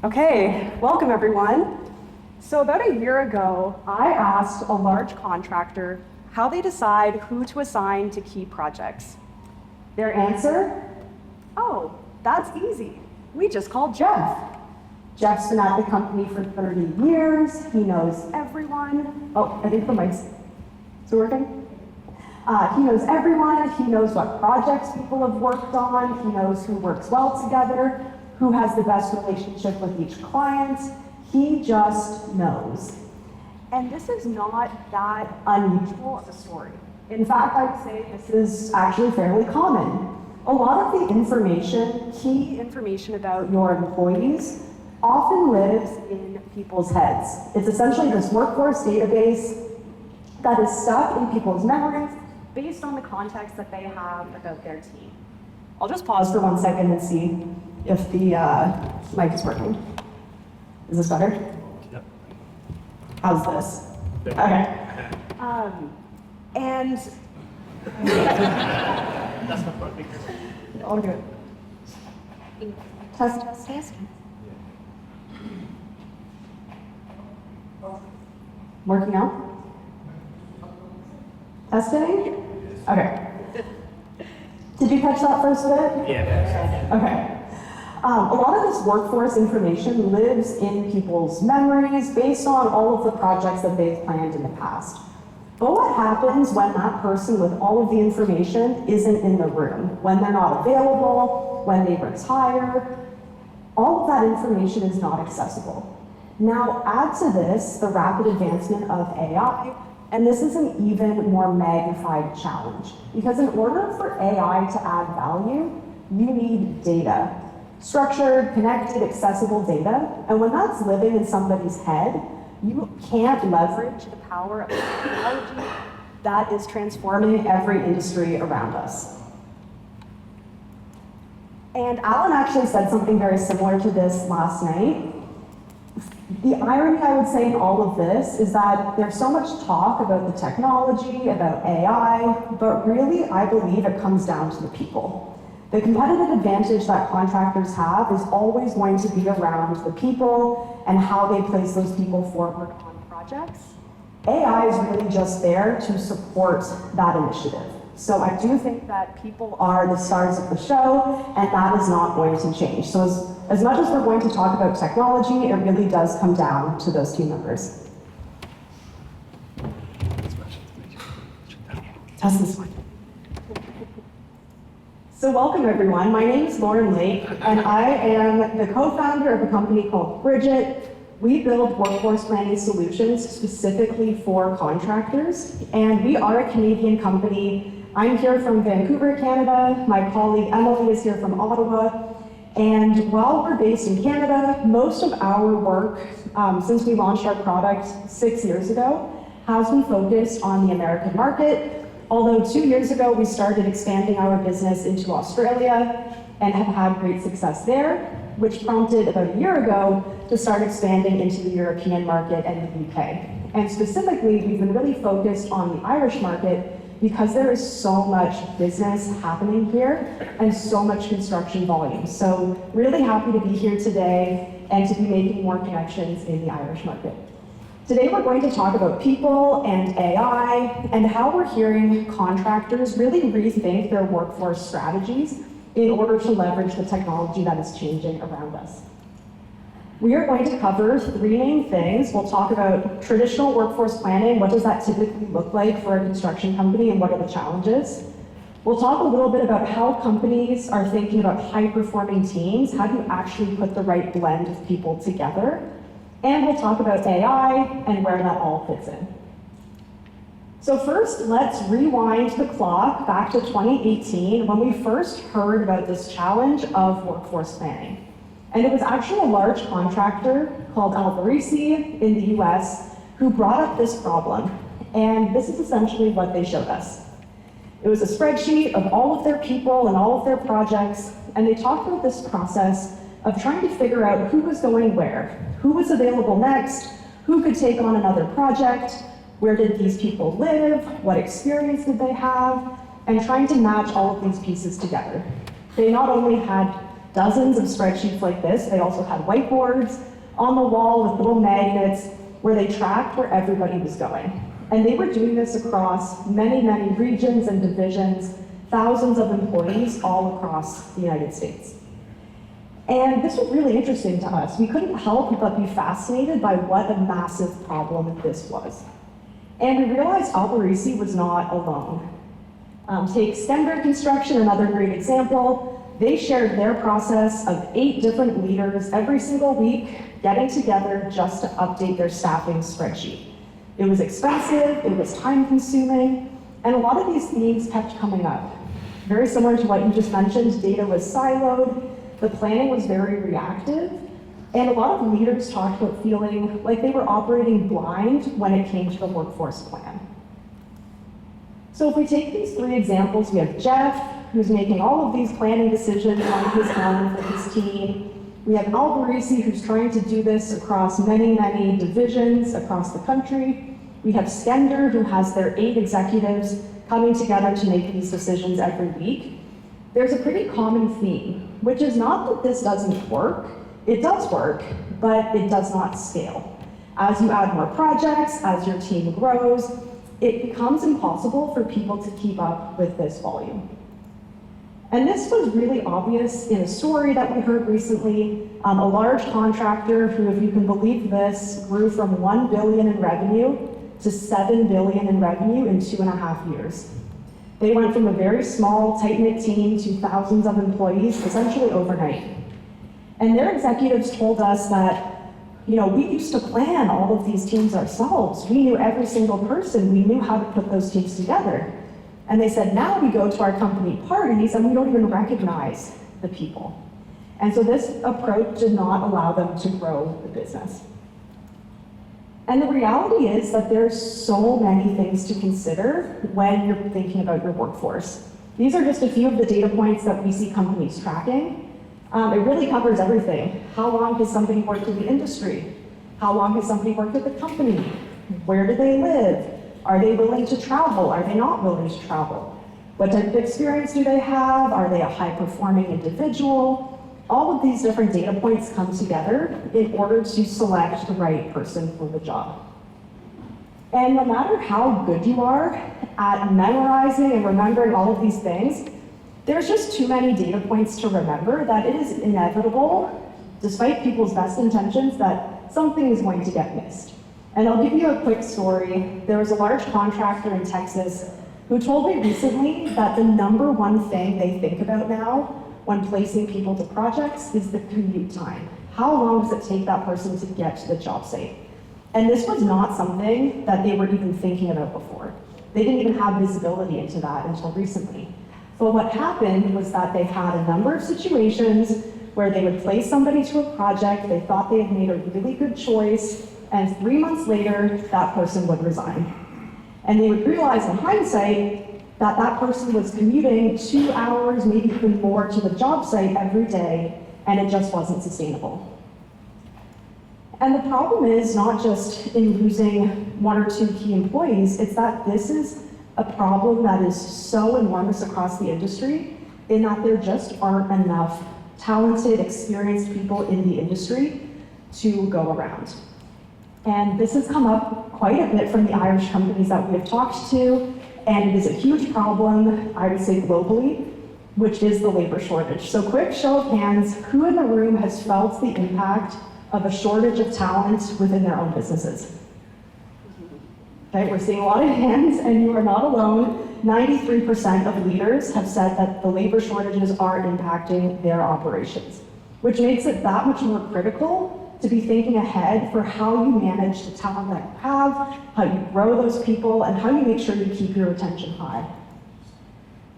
Okay, welcome everyone. So about a year ago, I asked a large contractor how they decide who to assign to key projects. Their answer? Oh, that's easy. We just call Jeff. Jeff's been at the company for 30 years. He knows everyone. Oh, I think the mic's working. He knows everyone. He knows what projects people have worked on. He knows who works well together, who has the best relationship with each client. He just knows. And this is not that unusual of a story. In fact, I'd say this is actually fairly common. A lot of the information, key information about your employees, often lives in people's heads. It's essentially this workforce database that is stuck in people's memories based on the context that they have about their team. I'll just pause for 1 second and see if the mic is working. Is this better? Yep. How's this? Okay. And That's not funny. all good. Test, test, test. Working out? Testing? Okay. Did you catch that first bit? Yeah. Okay. A lot of this workforce information lives in people's memories based on all of the projects that they've planned in the past. But what happens when that person with all of the information isn't in the room? When they're not available, when they retire, all of that information is not accessible. Now add to this the rapid advancement of AI, and this is an even more magnified challenge. Because in order for AI to add value, you need data. Structured, connected, accessible data. And when that's living in somebody's head, you can't leverage the power of technology that is transforming every industry around us. And Alan actually said something very similar to this last night. The irony, I would say, in all of this is that there's so much talk about the technology, about AI, but really, I believe it comes down to the people. The competitive advantage that contractors have is always going to be around the people and how they place those people forward on projects. AI is really just there to support that initiative. So I do think that people are the stars of the show, and that is not going to change. So as much as we're going to talk about technology, it really does come down to those team members. Test this one. So welcome everyone, my name is Lauren Lake, and I am the co-founder of a company called Bridgit. We build workforce planning solutions specifically for contractors, and we are a Canadian company. I'm here from Vancouver, Canada. My colleague Emily is here from Ottawa. And while we're based in Canada, most of our work, since we launched our product 6 years ago, has been focused on the American market. Although 2 years ago, we started expanding our business into Australia and have had great success there, which prompted about a year ago to start expanding into the European market and the UK. And specifically, we've been really focused on the Irish market because there is so much business happening here and so much construction volume. So really happy to be here today and to be making more connections in the Irish market. Today we're going to talk about people and AI and how we're hearing contractors really rethink their workforce strategies in order to leverage the technology that is changing around us. We are going to cover 3 main things. We'll talk about traditional workforce planning. What does that typically look like for a construction company and what are the challenges? We'll talk a little bit about how companies are thinking about high-performing teams. How do you actually put the right blend of people together? And we'll talk about AI and where that all fits in. So first, let's rewind the clock back to 2018 when we first heard about this challenge of workforce planning. And it was actually a large contractor called Alvarisi in the US who brought up this problem. And this is essentially what they showed us. It was a spreadsheet of all of their people and all of their projects, and they talked about this process of trying to figure out who was going where, who was available next, who could take on another project, where did these people live, what experience did they have, and trying to match all of these pieces together. They not only had dozens of spreadsheets like this. They also had whiteboards on the wall with little magnets where they tracked where everybody was going. And they were doing this across many, many regions and divisions, thousands of employees all across the United States. And this was really interesting to us. We couldn't help but be fascinated by what a massive problem this was. And we realized Alberici was not alone. Take Stenberg Construction, another great example. They shared their process of 8 different leaders every single week getting together just to update their staffing spreadsheet. It was expensive, it was time consuming, and a lot of these themes kept coming up. Very similar to what you just mentioned, data was siloed, the planning was very reactive, and a lot of leaders talked about feeling like they were operating blind when it came to the workforce plan. So if we take these 3 examples, we have Jeff, who's making all of these planning decisions on his own for his team. We have Alberici, who's trying to do this across many, many divisions across the country. We have Skender, who has their 8 executives coming together to make these decisions every week. There's a pretty common theme, which is not that this doesn't work. It does work, but it does not scale. As you add more projects, as your team grows, it becomes impossible for people to keep up with this volume. And this was really obvious in a story that we heard recently. A large contractor who, if you can believe this, grew from $1 billion in revenue to $7 billion in revenue in 2.5 years. They went from a very small, tight-knit team to thousands of employees, essentially overnight. And their executives told us that, we used to plan all of these teams ourselves. We knew every single person. We knew how to put those teams together. And they said, now we go to our company parties and we don't even recognize the people. And so this approach did not allow them to grow the business. And the reality is that there's so many things to consider when you're thinking about your workforce. These are just a few of the data points that we see companies tracking. It really covers everything. How long has somebody worked in the industry? How long has somebody worked at the company? Where do they live? Are they willing to travel? Are they not willing to travel? What type of experience do they have? Are they a high-performing individual? All of these different data points come together in order to select the right person for the job. And no matter how good you are at memorizing and remembering all of these things, there's just too many data points to remember that it is inevitable, despite people's best intentions, that something is going to get missed. And I'll give you a quick story. There was a large contractor in Texas who told me recently that the number one thing they think about now when placing people to projects is the commute time. How long does it take that person to get to the job site? And this was not something that they were even thinking about before. They didn't even have visibility into that until recently. But what happened was that they had a number of situations where they would place somebody to a project, they thought they had made a really good choice, and 3 months later, that person would resign. And they would realize in hindsight that that person was commuting 2 hours, maybe even more, to the job site every day, and it just wasn't sustainable. And the problem is not just in losing 1 or 2 key employees, it's that this is a problem that is so enormous across the industry in that there just aren't enough talented, experienced people in the industry to go around. And this has come up quite a bit from the Irish companies that we have talked to, and it is a huge problem, I would say globally, which is the labor shortage. So quick show of hands, who in the room has felt the impact of a shortage of talent within their own businesses? Okay, we're seeing a lot of hands, and you are not alone. 93% of leaders have said that the labor shortages are impacting their operations, which makes it that much more critical to be thinking ahead for how you manage the talent that you have, how you grow those people, and how you make sure you keep your retention high.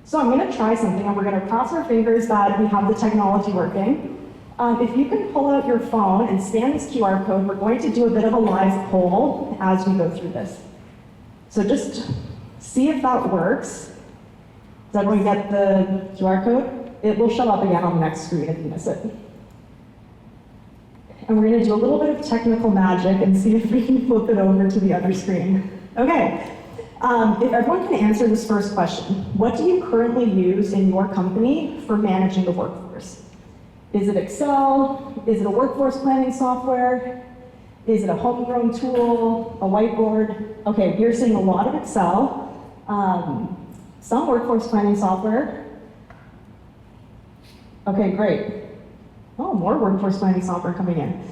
So I'm going to try something, and we're going to cross our fingers that we have the technology working. If you can pull out your phone and scan this QR code, we're going to do a bit of a live poll as we go through this. So just see if that works. Does everyone get the QR code? It will show up again on the next screen if you miss it. And we're going to do a little bit of technical magic and see if we can flip it over to the other screen. Okay. If everyone can answer this first question, what do you currently use in your company for managing the workforce? Is it Excel? Is it a workforce planning software? Is it a homegrown tool, a whiteboard? Okay, we're seeing a lot of Excel, some workforce planning software. Okay, great. Oh, more workforce planning software coming in.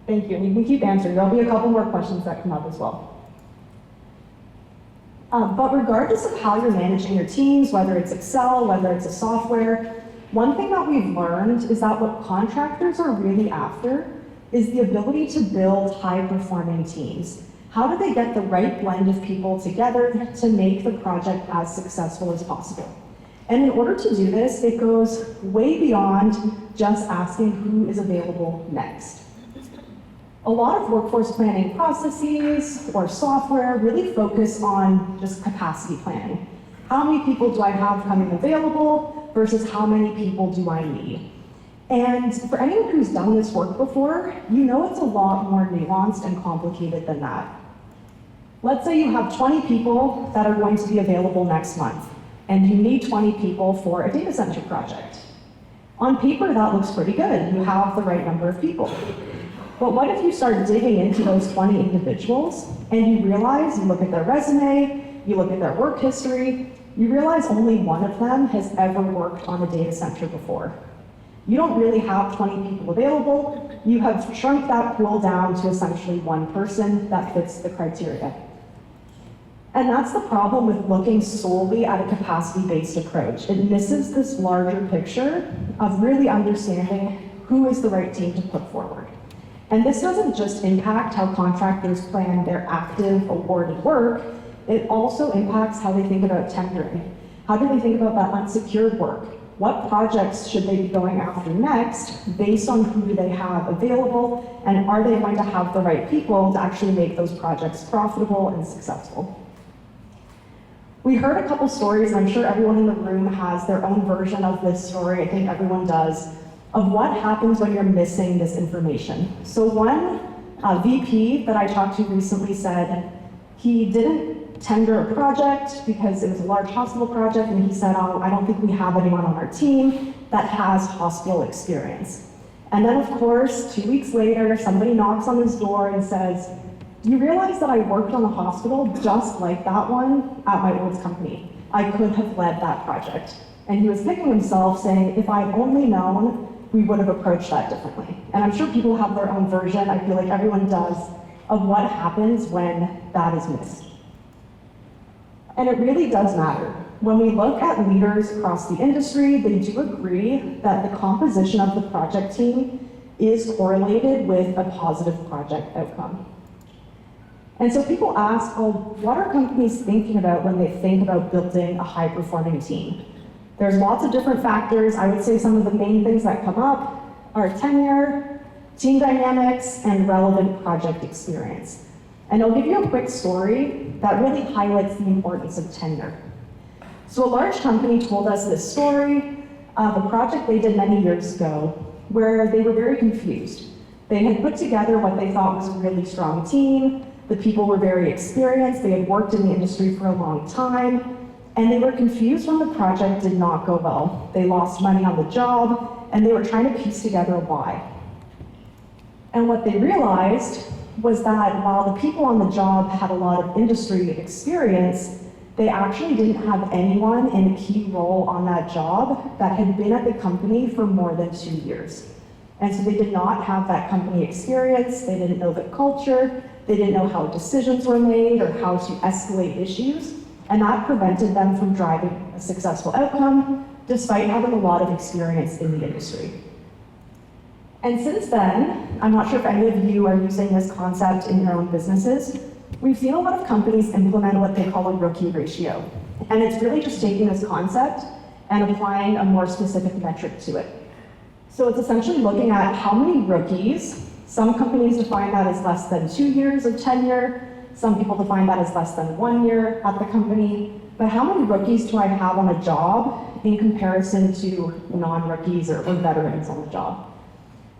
Thank you, and you can keep answering. There'll be a couple more questions that come up as well. But regardless of how you're managing your teams, whether it's Excel, whether it's a software, one thing that we've learned is that what contractors are really after is the ability to build high-performing teams. How do they get the right blend of people together to make the project as successful as possible? And in order to do this, it goes way beyond just asking who is available next. A lot of workforce planning processes or software really focus on just capacity planning. How many people do I have coming available versus how many people do I need? And for anyone who's done this work before, you know it's a lot more nuanced and complicated than that. Let's say you have 20 people that are going to be available next month, and you need 20 people for a data center project. On paper, that looks pretty good. You have the right number of people. But what if you start digging into those 20 individuals and you realize, you look at their resume, you look at their work history, you realize only one of them has ever worked on a data center before. You don't really have 20 people available. You have shrunk that pool down to essentially one person that fits the criteria. And that's the problem with looking solely at a capacity-based approach. It misses this larger picture of really understanding who is the right team to put forward. And this doesn't just impact how contractors plan their active awarded work, it also impacts how they think about tendering. How do they think about that unsecured work? What projects should they be going after next based on who they have available, and are they going to have the right people to actually make those projects profitable and successful? We heard a couple stories, and I'm sure everyone in the room has their own version of this story, I think everyone does, of what happens when you're missing this information. So one VP that I talked to recently said he didn't tender a project because it was a large hospital project, and he said, oh, I don't think we have anyone on our team that has hospital experience. And then of course, 2 weeks later, somebody knocks on his door and says, do you realize that I worked on a hospital just like that one at my old company? I could have led that project. And he was kicking himself saying, if I'd only known, we would have approached that differently. And I'm sure people have their own version, I feel like everyone does, of what happens when that is missed. And it really does matter. When we look at leaders across the industry, they do agree that the composition of the project team is correlated with a positive project outcome. And so people ask, well, what are companies thinking about when they think about building a high-performing team? There's lots of different factors. I would say some of the main things that come up are tenure, team dynamics, and relevant project experience. And I'll give you a quick story that really highlights the importance of tenure. So a large company told us this story of a project they did many years ago where they were very confused. They had put together what they thought was a really strong team. The people were very experienced. They had worked in the industry for a long time. And they were confused when the project did not go well. They lost money on the job, and they were trying to piece together why. And what they realized was that while the people on the job had a lot of industry experience, they actually didn't have anyone in a key role on that job that had been at the company for more than 2 years. And so they did not have that company experience, they didn't know the culture, they didn't know how decisions were made or how to escalate issues. And that prevented them from driving a successful outcome, despite having a lot of experience in the industry. And since then, I'm not sure if any of you are using this concept in your own businesses, we've seen a lot of companies implement what they call a rookie ratio. And it's really just taking this concept and applying a more specific metric to it. So it's essentially looking at how many rookies, some companies define that as less than 2 years of tenure, some people define that as less than 1 year at the company, but how many rookies do I have on a job in comparison to non-rookies or veterans on the job?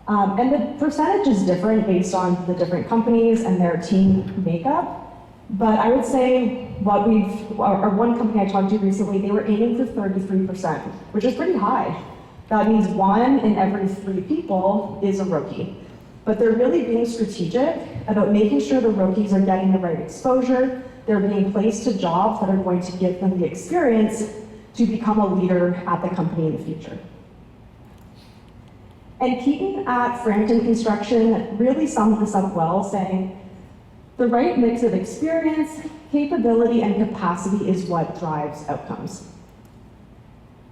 And the percentage is different based on the different companies and their team makeup, but I would say one company I talked to recently, they were aiming for 33%, which is pretty high. That means 1 in every 3 people is a rookie. But they're really being strategic about making sure the rookies are getting the right exposure, they're being placed to jobs that are going to give them the experience to become a leader at the company in the future. And Keaton at Frampton Construction really summed this up well, saying, the right mix of experience, capability, and capacity is what drives outcomes.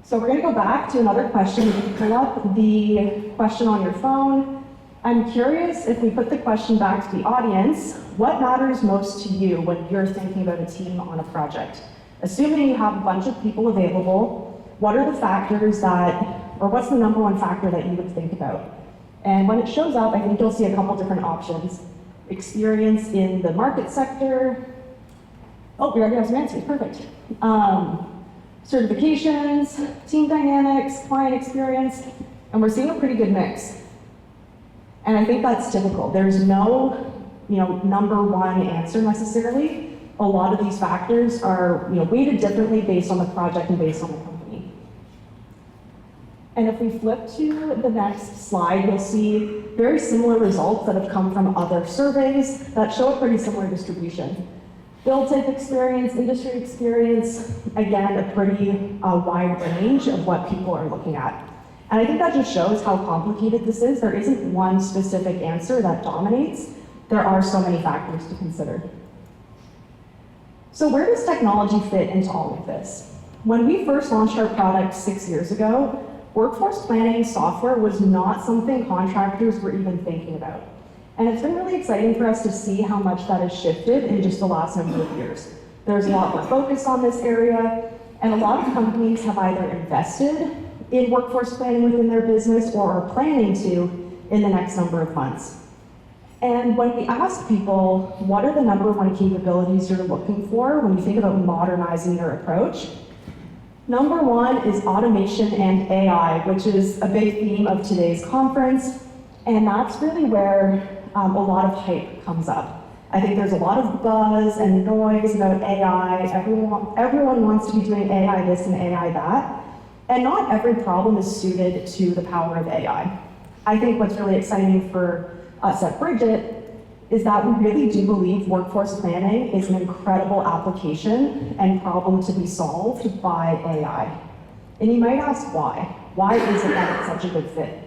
So we're gonna go back to another question. You can pull up the question on your phone. I'm curious, if we put the question back to the audience, what matters most to you when you're thinking about a team on a project? Assuming you have a bunch of people available, what are the factors or what's the number one factor that you would think about? And when it shows up, I think you'll see a couple different options. Experience in the market sector. Oh, we already have some answers, perfect. Certifications, team dynamics, client experience, and we're seeing a pretty good mix. And I think that's typical. There's no, number one answer necessarily. A lot of these factors are, weighted differently based on the project and based on the company. And if we flip to the next slide, you'll see very similar results that have come from other surveys that show a pretty similar distribution. Build type experience, industry experience, again, a pretty wide range of what people are looking at. And I think that just shows how complicated this is. There isn't one specific answer that dominates. There are so many factors to consider. So where does technology fit into all of this? When we first launched our product 6 years ago, workforce planning software was not something contractors were even thinking about. And it's been really exciting for us to see how much that has shifted in just the last number of years. There's a lot more focus on this area, and a lot of companies have either invested in workforce planning within their business or are planning to in the next number of months. And when we ask people, what are the number one capabilities you're looking for when you think about modernizing your approach? Number one is automation and AI, which is a big theme of today's conference. And that's really where a lot of hype comes up. I think there's a lot of buzz and noise about AI. Everyone wants to be doing AI this and AI that. And not every problem is suited to the power of AI. I think what's really exciting for us at Bridgit is that we really do believe workforce planning is an incredible application and problem to be solved by AI. And you might ask why. Why is it that it's such a good fit?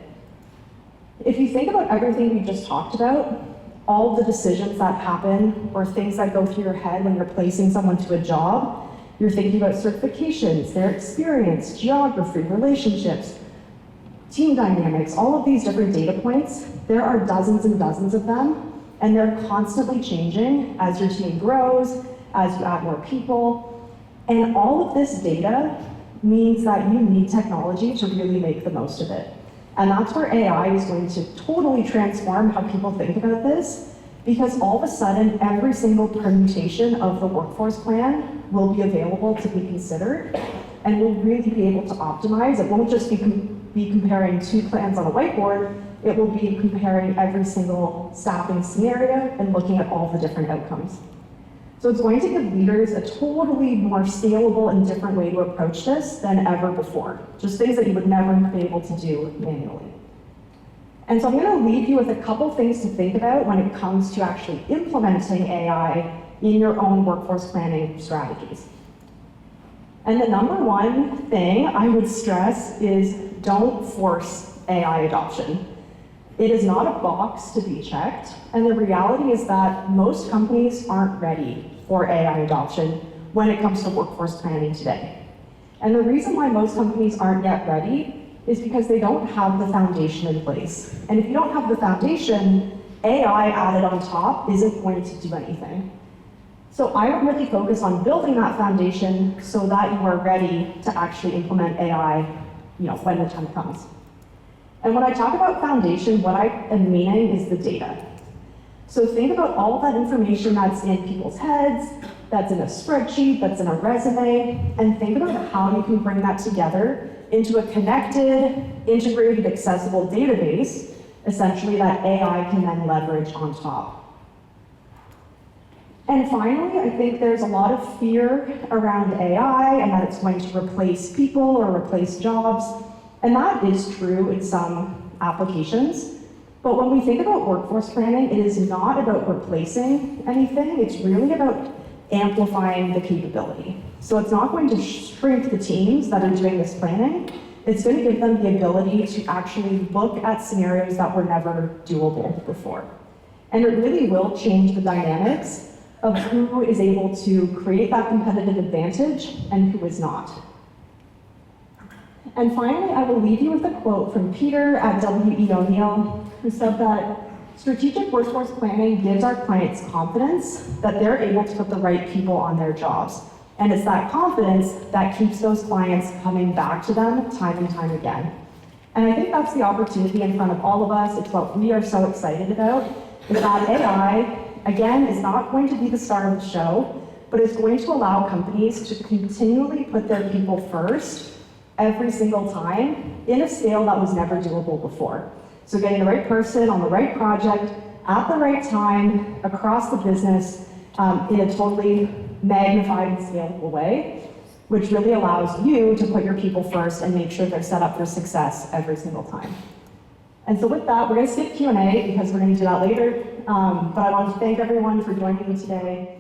If you think about everything we just talked about, all the decisions that happen or things that go through your head when you're placing someone to a job, you're thinking about certifications, their experience, geography, relationships, team dynamics, all of these different data points. There are dozens and dozens of them, and they're constantly changing as your team grows, as you add more people. And all of this data means that you need technology to really make the most of it. And that's where AI is going to totally transform how people think about this, because all of a sudden, every single permutation of the workforce plan will be available to be considered, and we'll really be able to optimize. It won't just be comparing 2 plans on a whiteboard, it will be comparing every single staffing scenario and looking at all the different outcomes. So it's going to give leaders a totally more scalable and different way to approach this than ever before. Just things that you would never be able to do manually. And so I'm going to leave you with a couple things to think about when it comes to actually implementing AI in your own workforce planning strategies. And the number one thing I would stress is don't force AI adoption. It is not a box to be checked, and the reality is that most companies aren't ready for AI adoption when it comes to workforce planning today. And the reason why most companies aren't yet ready is because they don't have the foundation in place. And if you don't have the foundation, AI added on top isn't going to do anything. So I would really focus on building that foundation so that you are ready to actually implement AI, when the time comes. And when I talk about foundation, what I am meaning is the data. So think about all that information that's in people's heads, that's in a spreadsheet, that's in a resume, and think about how you can bring that together into a connected, integrated, accessible database, essentially that AI can then leverage on top. And finally, I think there's a lot of fear around AI and that it's going to replace people or replace jobs. And that is true in some applications. But when we think about workforce planning, it is not about replacing anything. It's really about amplifying the capability. So it's not going to shrink the teams that are doing this planning. It's going to give them the ability to actually look at scenarios that were never doable before. And it really will change the dynamics of who is able to create that competitive advantage and who is not. And finally, I will leave you with a quote from Peter at W.E. O'Neill, who said that strategic workforce planning gives our clients confidence that they're able to put the right people on their jobs. And it's that confidence that keeps those clients coming back to them time and time again. And I think that's the opportunity in front of all of us. It's what we are so excited about, is that AI, again, is not going to be the star of the show, but is going to allow companies to continually put their people first every single time in a scale that was never doable before. So getting the right person on the right project at the right time across the business in a totally magnified and scalable way, which really allows you to put your people first and make sure they're set up for success every single time. And so with that, we're going to skip Q&A because we're going to do that later. But I want to thank everyone for joining me today.